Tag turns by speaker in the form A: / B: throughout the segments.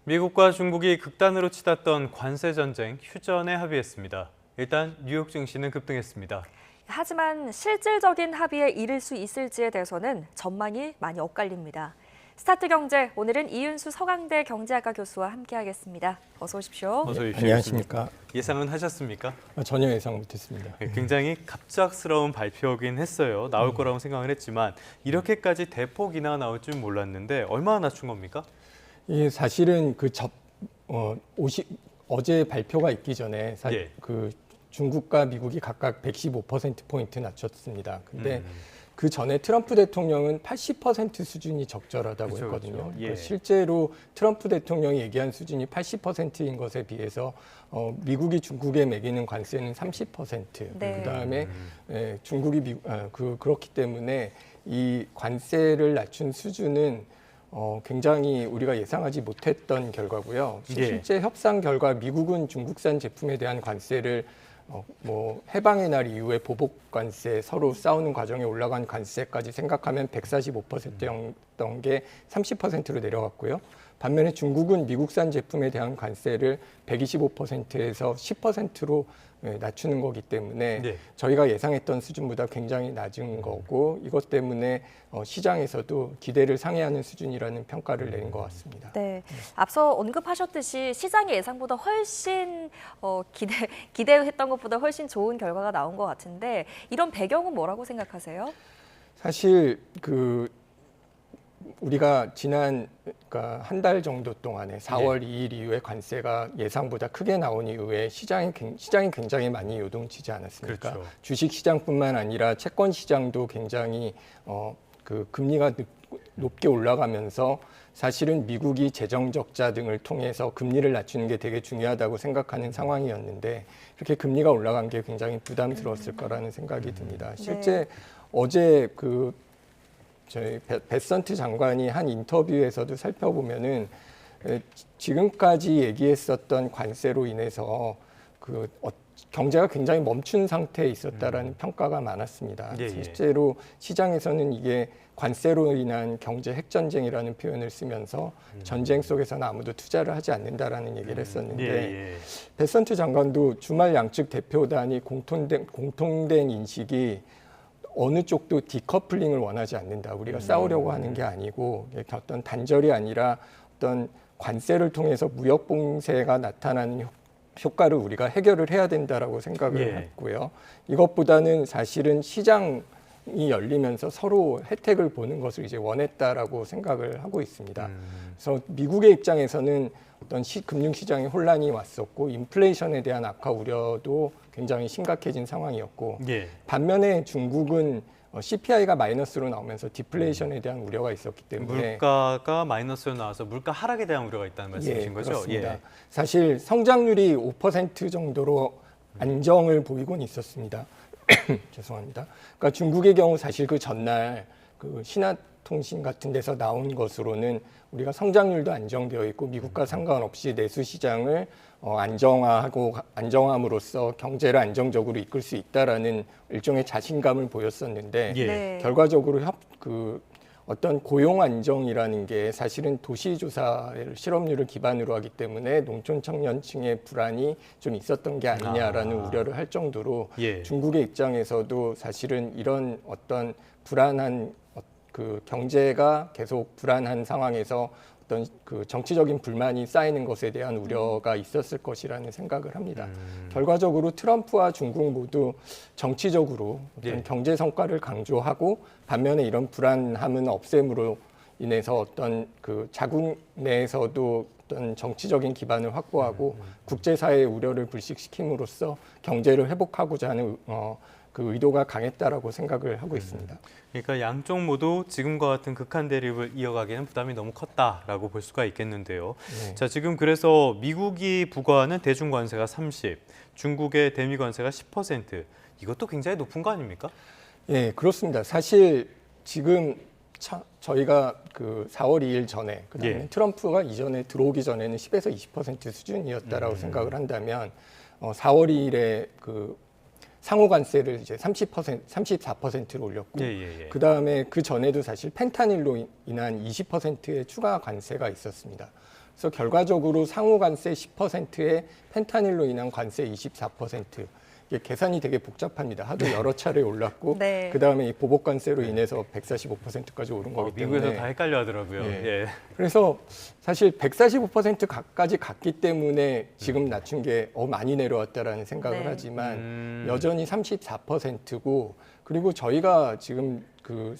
A: 미국과 중국이 극단으로 치닫던 관세 전쟁 휴전에 합의했습니다. 일단 뉴욕 증시는 급등했습니다.
B: 하지만 실질적인 합의에 이를 수 있을지에 대해서는 전망이 많이 엇갈립니다. 스타트 경제, 오늘은 이윤수 서강대 경제학과 교수와 함께하겠습니다. 어서 오십시오.
A: 어서 오십시오.
C: 안녕하십니까.
A: 예상은 하셨습니까?
C: 전혀 예상 못했습니다.
A: 굉장히 갑작스러운 발표긴 했어요. 나올 거라고 생각을 했지만 이렇게까지 대폭이나 나올 줄 몰랐는데 얼마나 낮춘 겁니까?
C: 예, 사실은 어제 발표가 있기 전에 중국과 미국이 각각 115%포인트 낮췄습니다. 근데 그 전에 트럼프 대통령은 80% 수준이 적절하다고 했거든요.
A: 그렇죠. 예.
C: 실제로 트럼프 대통령이 얘기한 수준이 80%인 것에 비해서 미국이 중국에 매기는 관세는 30%.
B: 네.
C: 그다음에 중국이 그렇기 때문에 이 관세를 낮춘 수준은 굉장히 우리가 예상하지 못했던 결과고요.
A: 예.
C: 실제 협상 결과 미국은 중국산 제품에 대한 관세를 해방의 날 이후에 보복 관세, 서로 싸우는 과정에 올라간 관세까지 생각하면 145%였던 게 30%로 내려갔고요. 반면에 중국은 미국산 제품에 대한 관세를 125%에서 10%로 낮추는 거기 때문에
A: 네.
C: 저희가 예상했던 수준보다 굉장히 낮은 거고, 이것 때문에 시장에서도 기대를 상회하는 수준이라는 평가를 내린 것 같습니다.
B: 네, 앞서 언급하셨듯이 시장의 예상보다 훨씬 기대했던 것보다 훨씬 좋은 결과가 나온 것 같은데 이런 배경은 뭐라고 생각하세요?
C: 사실 우리가 지난 한 달 정도 동안에 4월 2일 이후에 관세가 예상보다 크게 나온 이후에 시장이 굉장히 많이 요동치지 않았습니까?
A: 그렇죠.
C: 주식 시장뿐만 아니라 채권 시장도 굉장히 금리가 높게 올라가면서 사실은 미국이 재정 적자 등을 통해서 금리를 낮추는 게 되게 중요하다고 생각하는 상황이었는데 그렇게 금리가 올라간 게 굉장히 부담스러웠을 거라는 생각이 듭니다. 실제 어제 저희 베선트 장관이 한 인터뷰에서도 살펴보면은 지금까지 얘기했었던 관세로 인해서 경제가 굉장히 멈춘 상태에 있었다라는 평가가 많았습니다.
A: 예.
C: 실제로 시장에서는 이게 관세로 인한 경제 핵전쟁이라는 표현을 쓰면서 전쟁 속에서는 아무도 투자를 하지 않는다라는 얘기를 했었는데 베선트 장관도 주말 양측 대표단이 공통된 인식이 어느 쪽도 디커플링을 원하지 않는다. 우리가 싸우려고 하는 게 아니고 어떤 단절이 아니라 어떤 관세를 통해서 무역 봉쇄가 나타나는 효과를 우리가 해결을 해야 된다라고 생각을 했고요. 이것보다는 사실은 시장이 열리면서 서로 혜택을 보는 것을 이제 원했다라고 생각을 하고 있습니다. 그래서 미국의 입장에서는 어떤 금융시장에 혼란이 왔었고 인플레이션에 대한 악화 우려도 굉장히 심각해진 상황이었고 반면에 중국은 CPI가 마이너스로 나오면서 디플레이션에 대한 우려가 있었기 때문에
A: 물가가 마이너스로 나와서 물가 하락에 대한 우려가 있다는 말씀이신 거죠?
C: 그렇습니다. 사실 성장률이 5% 정도로 안정을 보이곤 있었습니다. 죄송합니다. 그러니까 중국의 경우 사실 그 전날 신화통신 같은 데서 나온 것으로는 우리가 성장률도 안정되어 있고 미국과 상관없이 내수 시장을 안정함으로써 경제를 안정적으로 이끌 수 있다라는 일종의 자신감을 보였었는데 결과적으로 어떤 고용 안정이라는 게 사실은 도시조사 실업률을 기반으로 하기 때문에 농촌 청년층의 불안이 좀 있었던 게 아니냐라는 우려를 할 정도로 중국의 입장에서도 사실은 이런 어떤 불안한 경제가 계속 불안한 상황에서 어떤 정치적인 불만이 쌓이는 것에 대한 우려가 있었을 것이라는 생각을 합니다. 결과적으로 트럼프와 중국 모두 정치적으로 어떤 경제 성과를 강조하고 반면에 이런 불안함은 없앰으로 인해서 어떤 자국 내에서도 어떤 정치적인 기반을 확보하고 국제사회의 우려를 불식시킴으로써 경제를 회복하고자 하는 의도가 강했다라고 생각을 하고 있습니다.
A: 그러니까 양쪽 모두 지금과 같은 극한 대립을 이어가기에는 부담이 너무 컸다라고 볼 수가 있겠는데요. 자, 지금 그래서 미국이 부과하는 대중관세가 30, 중국의 대미관세가 10%. 이것도 굉장히 높은 거 아닙니까?
C: 예, 그렇습니다. 사실 지금 저희가 4월 2일 전에 그다음에 트럼프가 이전에 들어오기 전에는 10에서 20% 수준이었다라고 생각을 한다면 4월 2일에 상호 관세를 이제 34%로 올렸고, 그 다음에 그 전에도 사실 펜타닐로 인한 20%의 추가 관세가 있었습니다. 그래서 결과적으로 상호 관세 10%에 펜타닐로 인한 관세 24%. 이게 계산이 되게 복잡합니다. 하도 여러 차례 올랐고
B: 네.
C: 그다음에 이 보복 관세로 인해서 145%까지 오른 거기 때문에
A: 미국에서 다 헷갈려 하더라고요.
C: 예.
A: 예.
C: 그래서 사실 145%까지 갔기 때문에 지금 낮춘 게 많이 내려왔다라는 생각을
B: 네.
C: 하지만 여전히 34%고 그리고 저희가 지금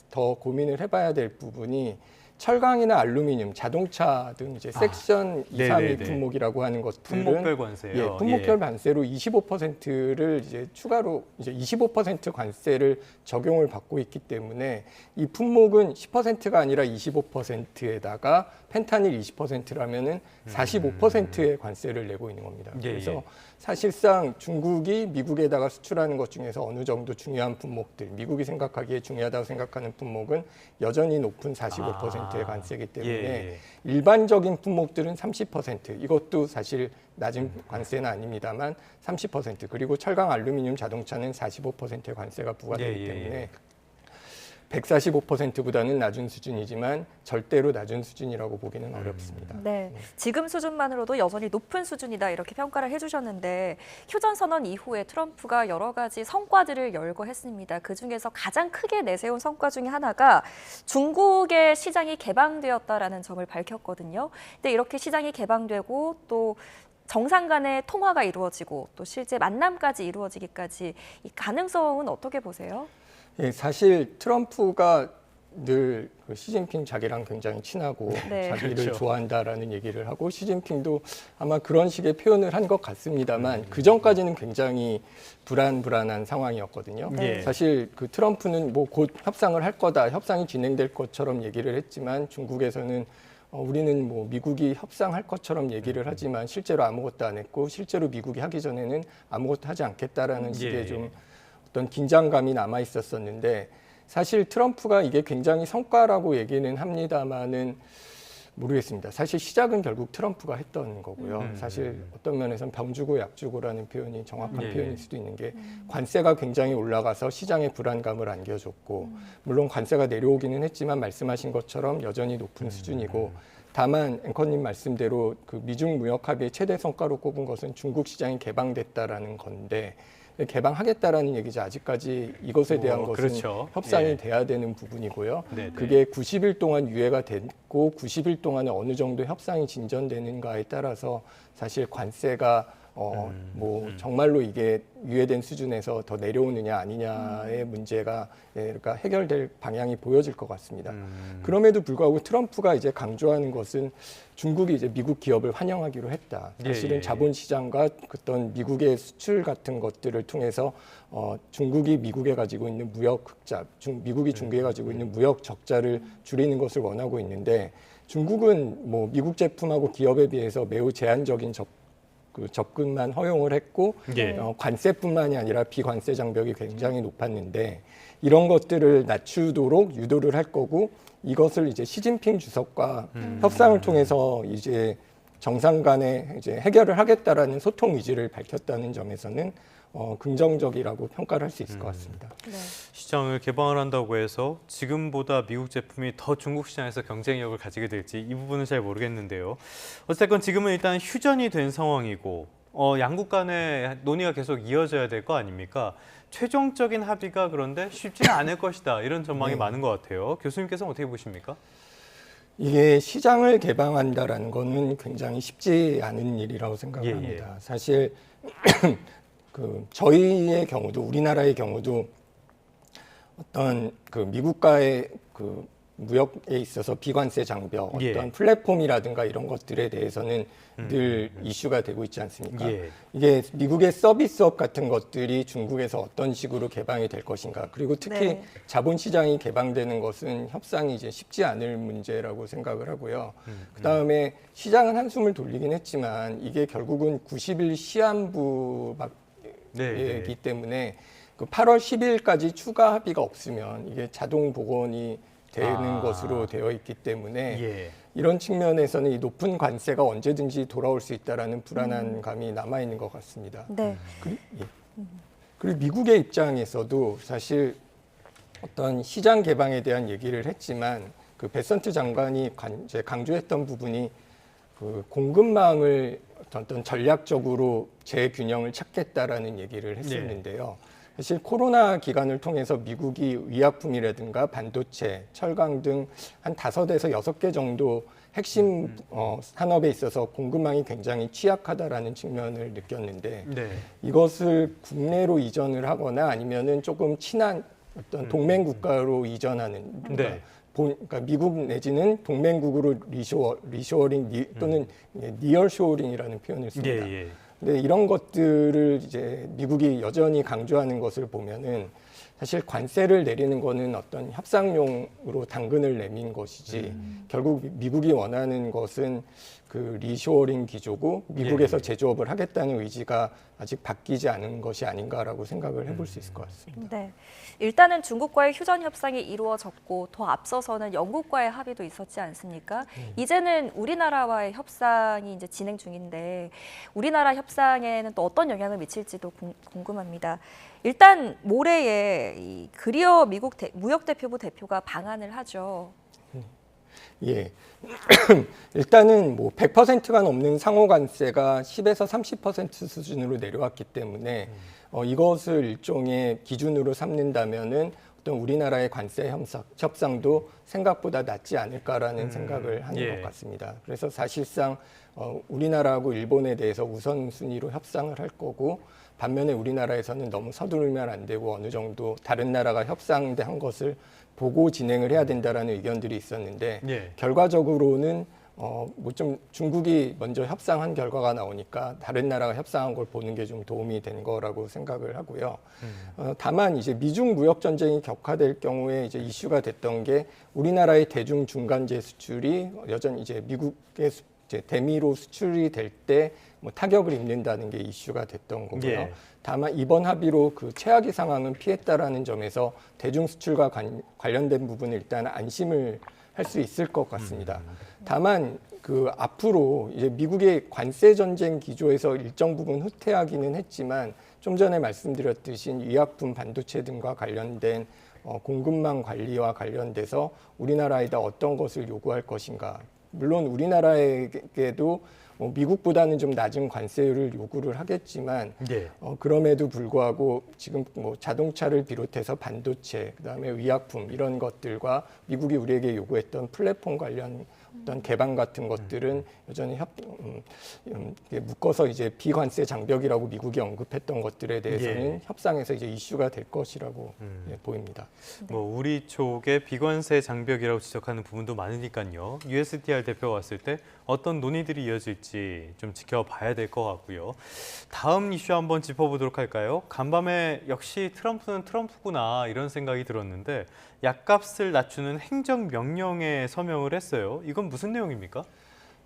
C: 더 고민을 해봐야 될 부분이 철강이나 알루미늄, 자동차 등 이제 섹션 2, 3위
A: 네네네.
C: 품목이라고 하는 것들은
A: 품목별 관세요.
C: 예, 품목별 관세로 25%를 이제 추가로 이제 25% 관세를 적용을 받고 있기 때문에 이 품목은 10%가 아니라 25%에다가 펜타닐 20%라면은 45%의 관세를 내고 있는 겁니다.
A: 예,
C: 그래서
A: 예.
C: 사실상 중국이 미국에다가 수출하는 것 중에서 어느 정도 중요한 품목들, 미국이 생각하기에 중요하다고 생각하는 품목은 여전히 높은 45%의 관세이기 때문에
A: 예.
C: 일반적인 품목들은 30%, 이것도 사실 낮은 관세는 아닙니다만 30%, 그리고 철강, 알루미늄, 자동차는 45%의 관세가 부과되기 때문에 145%보다는 낮은 수준이지만 절대로 낮은 수준이라고 보기는 어렵습니다.
B: 네, 지금 수준만으로도 여전히 높은 수준이다 이렇게 평가를 해주셨는데 휴전선언 이후에 트럼프가 여러 가지 성과들을 열거했습니다. 그중에서 가장 크게 내세운 성과 중에 하나가 중국의 시장이 개방되었다라는 점을 밝혔거든요. 근데 이렇게 시장이 개방되고 또 정상 간의 통화가 이루어지고 또 실제 만남까지 이루어지기까지 이 가능성은 어떻게 보세요?
C: 예, 사실 트럼프가 늘 시진핑 자기랑 굉장히 친하고
B: 네.
C: 자기를
A: 그렇죠.
C: 좋아한다라는 얘기를 하고 시진핑도 아마 그런 식의 표현을 한 것 같습니다만 그 전까지는 굉장히 불안한 상황이었거든요.
B: 네.
C: 사실 트럼프는 뭐 곧 협상을 할 거다, 협상이 진행될 것처럼 얘기를 했지만 중국에서는 우리는 뭐 미국이 협상할 것처럼 얘기를 하지만 실제로 아무것도 안 했고 실제로 미국이 하기 전에는 아무것도 하지 않겠다라는 식의 좀 어떤 긴장감이 남아 있었었는데 사실 트럼프가 이게 굉장히 성과라고 얘기는 합니다만은 모르겠습니다. 사실 시작은 결국 트럼프가 했던 거고요. 사실 어떤 면에서는 병 주고 약 주고라는 표현이 정확한 표현일 수도 있는 게 관세가 굉장히 올라가서 시장의 불안감을 안겨줬고 물론 관세가 내려오기는 했지만 말씀하신 것처럼 여전히 높은 수준이고 다만 앵커님 말씀대로 미중 무역 합의의 최대 성과로 꼽은 것은 중국 시장이 개방됐다라는 건데 개방하겠다라는 얘기죠. 아직까지 이것에 대한 것은
A: 그렇죠.
C: 협상이 돼야 되는 부분이고요.
A: 네네.
C: 그게 90일 동안 유예가 됐고 90일 동안에 어느 정도 협상이 진전되는가에 따라서 사실 관세가 정말로 이게 유예된 수준에서 더 내려오느냐 아니냐의 문제가 그러니까 해결될 방향이 보여질 것 같습니다. 그럼에도 불구하고 트럼프가 이제 강조하는 것은 중국이 이제 미국 기업을 환영하기로 했다. 사실은 자본시장과 어떤 미국의 수출 같은 것들을 통해서 중국이 미국에 가지고 있는 무역 흑자, 미국이 중국에 가지고 있는 무역 적자를 줄이는 것을 원하고 있는데 중국은 뭐 미국 제품하고 기업에 비해서 매우 제한적인 접근만 허용을 했고 관세뿐만이 아니라 비관세 장벽이 굉장히 높았는데 이런 것들을 낮추도록 유도를 할 거고 이것을 이제 시진핑 주석과 협상을 통해서 이제 정상 간에 이제 해결을 하겠다라는 소통 의지를 밝혔다는 점에서는 긍정적이라고 평가를 할 수 있을 것 같습니다.
B: 네.
A: 시장을 개방을 한다고 해서 지금보다 미국 제품이 더 중국 시장에서 경쟁력을 가지게 될지 이 부분은 잘 모르겠는데요. 어쨌건 지금은 일단 휴전이 된 상황이고 양국 간의 논의가 계속 이어져야 될 거 아닙니까? 최종적인 합의가 그런데 쉽지는 않을 것이다 이런 전망이 많은 것 같아요. 교수님께서는 어떻게 보십니까?
C: 이게 시장을 개방한다라는 거는 굉장히 쉽지 않은 일이라고 생각을 합니다. 사실 저희의 경우도 우리나라의 경우도 어떤 미국과의 무역에 있어서 비관세 장벽, 어떤 플랫폼이라든가 이런 것들에 대해서는 늘 이슈가 되고 있지 않습니까? 이게 미국의 서비스업 같은 것들이 중국에서 어떤 식으로 개방이 될 것인가, 그리고 특히 자본시장이 개방되는 것은 협상이 이제 쉽지 않을 문제라고 생각을 하고요. 그다음에 시장은 한숨을 돌리긴 했지만 이게 결국은 90일 시한부이기 때문에 8월 10일까지 추가 합의가 없으면 이게 자동 복원이 되는 것으로 되어 있기 때문에 이런 측면에서는 이 높은 관세가 언제든지 돌아올 수 있다라는 불안한 감이 남아 있는 것 같습니다.
B: 네.
C: 그리고 미국의 입장에서도 사실 어떤 시장 개방에 대한 얘기를 했지만 베선트 장관이 이제 강조했던 부분이 그 공급망을 어떤 전략적으로 재균형을 찾겠다라는 얘기를 했었는데요. 사실 코로나 기간을 통해서 미국이 의약품이라든가 반도체, 철강 등 한 5에서 6개 정도 핵심 산업에 있어서 공급망이 굉장히 취약하다라는 측면을 느꼈는데 이것을 국내로 이전을 하거나 아니면은 조금 친한 어떤 동맹 국가로 이전하는 그러니까 미국 내지는 동맹국으로 리쇼어링 또는 니얼쇼어링이라는 표현을 씁니다. 근데 이런 것들을 이제 미국이 여전히 강조하는 것을 보면은 사실 관세를 내리는 거는 어떤 협상용으로 당근을 내민 것이지 결국 미국이 원하는 것은 그 리쇼어링 기조고 미국에서 제조업을 하겠다는 의지가 아직 바뀌지 않은 것이 아닌가라고 생각을 해볼 수 있을 것 같습니다.
B: 네, 일단은 중국과의 휴전 협상이 이루어졌고 더 앞서서는 영국과의 합의도 있었지 않습니까? 이제는 우리나라와의 협상이 이제 진행 중인데 우리나라 협상에는 또 어떤 영향을 미칠지도 궁금합니다. 일단 모레에 이 그리어 미국 무역대표부 대표가 방한을 하죠.
C: 예. 일단은 뭐 100%가 넘는 상호 관세가 10에서 30% 수준으로 내려왔기 때문에 이것을 일종의 기준으로 삼는다면은 어떤 우리나라의 관세 협상도 생각보다 낮지 않을까라는 생각을 하는 것 같습니다. 그래서 사실상 우리나라하고 일본에 대해서 우선순위로 협상을 할 거고 반면에 우리나라에서는 너무 서두르면 안 되고 어느 정도 다른 나라가 협상한 것을 보고 진행을 해야 된다라는 의견들이 있었는데 결과적으로는 뭐 좀 중국이 먼저 협상한 결과가 나오니까 다른 나라가 협상한 걸 보는 게 좀 도움이 된 거라고 생각을 하고요. 다만 이제 미중 무역 전쟁이 격화될 경우에 이제 이슈가 됐던 게 우리나라의 대중 중간재 수출이 여전히 이제 미국의 이제 대미로 수출이 될 때 뭐 타격을 입는다는 게 이슈가 됐던 거고요. 다만 이번 합의로 그 최악의 상황은 피했다라는 점에서 대중 수출과 관련된 부분은 일단 안심을 할 수 있을 것 같습니다. 다만 그 앞으로 이제 미국의 관세 전쟁 기조에서 일정 부분 후퇴하기는 했지만 좀 전에 말씀드렸듯이 의약품, 반도체 등과 관련된 공급망 관리와 관련돼서 우리나라에다 어떤 것을 요구할 것인가. 물론 우리나라에게도 미국보다는 좀 낮은 관세율을 요구를 하겠지만 그럼에도 불구하고 지금 뭐 자동차를 비롯해서 반도체, 그다음에 의약품 이런 것들과 미국이 우리에게 요구했던 플랫폼 관련 어떤 개방 같은 것들은 여전히 묶어서 이제 비관세 장벽이라고 미국이 언급했던 것들에 대해서는 협상에서 이제 이슈가 될 것이라고 보입니다.
A: 뭐 우리 쪽의 비관세 장벽이라고 지적하는 부분도 많으니까요. USTR 대표가 왔을 때 어떤 논의들이 이어질지 좀 지켜봐야 될 것 같고요. 다음 이슈 한번 짚어보도록 할까요? 간밤에 역시 트럼프는 트럼프구나 이런 생각이 들었는데 약값을 낮추는 행정명령에 서명을 했어요. 이건 무슨 내용입니까?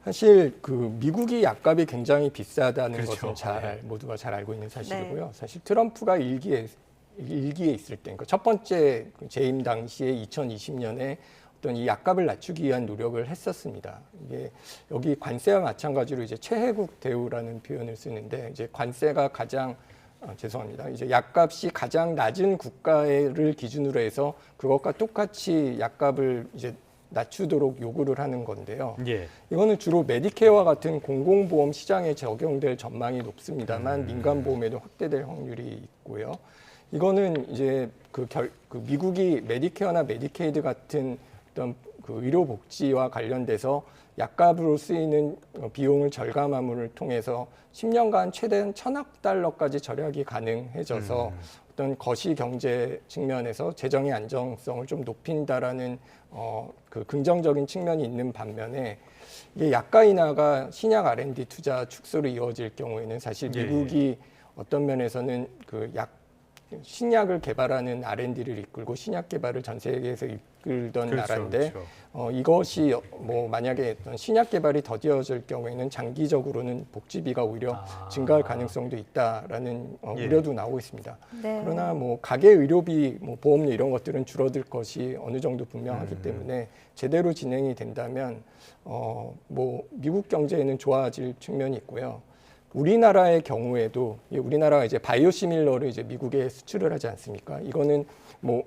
C: 사실 그 미국이 약값이 굉장히 비싸다는 것은 모두가 잘 알고 있는 사실이고요. 사실 트럼프가 일기에 있을 때, 그러니까 첫 번째 재임 당시에 2020년에 어떤 이 약값을 낮추기 위한 노력을 했었습니다. 이게 여기 관세와 마찬가지로 이제 최혜국 대우라는 표현을 쓰는데 이제 관세가 가장 죄송합니다. 이제 약값이 가장 낮은 국가를 기준으로 해서 그것과 똑같이 약값을 이제 낮추도록 요구를 하는 건데요. 이거는 주로 메디케어와 같은 공공보험 시장에 적용될 전망이 높습니다만 민간보험에도 확대될 확률이 있고요. 이거는 이제 그 미국이 메디케어나 메디케이드 같은 어떤 그 의료복지와 관련돼서 약값으로 쓰이는 비용을 절감함을 통해서 10년간 최대 1,000억 달러까지 절약이 가능해져서 어떤 거시경제 측면에서 재정의 안정성을 좀 높인다라는 그 긍정적인 측면이 있는 반면에 이게 약가 인하가 신약 R&D 투자 축소로 이어질 경우에는 사실 미국이 어떤 면에서는 그 신약을 개발하는 R&D를 이끌고 신약 개발을 전 세계에서 이끌던 나라인데 이것이 뭐 만약에 어떤 신약 개발이 더디어질 경우에는 장기적으로는 복지비가 오히려 증가할 가능성도 있다라는 우려도 나오고 있습니다. 그러나 뭐 가계 의료비, 뭐 보험료 이런 것들은 줄어들 것이 어느 정도 분명하기 때문에 제대로 진행이 된다면 뭐 미국 경제에는 좋아질 측면이 있고요. 우리나라의 경우에도 우리나라가 이제 바이오시밀러를 이제 미국에 수출을 하지 않습니까? 이거는 뭐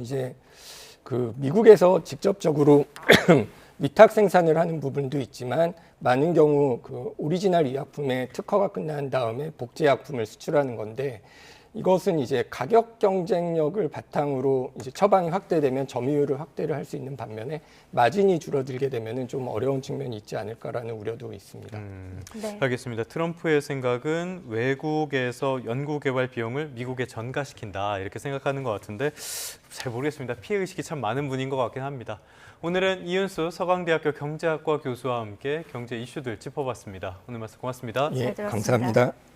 C: 이제 그 미국에서 직접적으로 위탁 생산을 하는 부분도 있지만 많은 경우 그 오리지널 의약품의 특허가 끝난 다음에 복제약품을 수출하는 건데 이것은 이제 가격 경쟁력을 바탕으로 이제 처방이 확대되면 점유율을 확대를 할 수 있는 반면에 마진이 줄어들게 되면은 좀 어려운 측면이 있지 않을까라는 우려도 있습니다.
B: 네.
A: 알겠습니다. 트럼프의 생각은 외국에서 연구개발 비용을 미국에 전가시킨다 이렇게 생각하는 것 같은데 잘 모르겠습니다. 피해의식이 참 많은 분인 것 같긴 합니다. 오늘은 이윤수 서강대학교 경제학과 교수와 함께 경제 이슈들 짚어봤습니다. 오늘 말씀 고맙습니다.
C: 예,
B: 잘 들었습니다.
C: 감사합니다.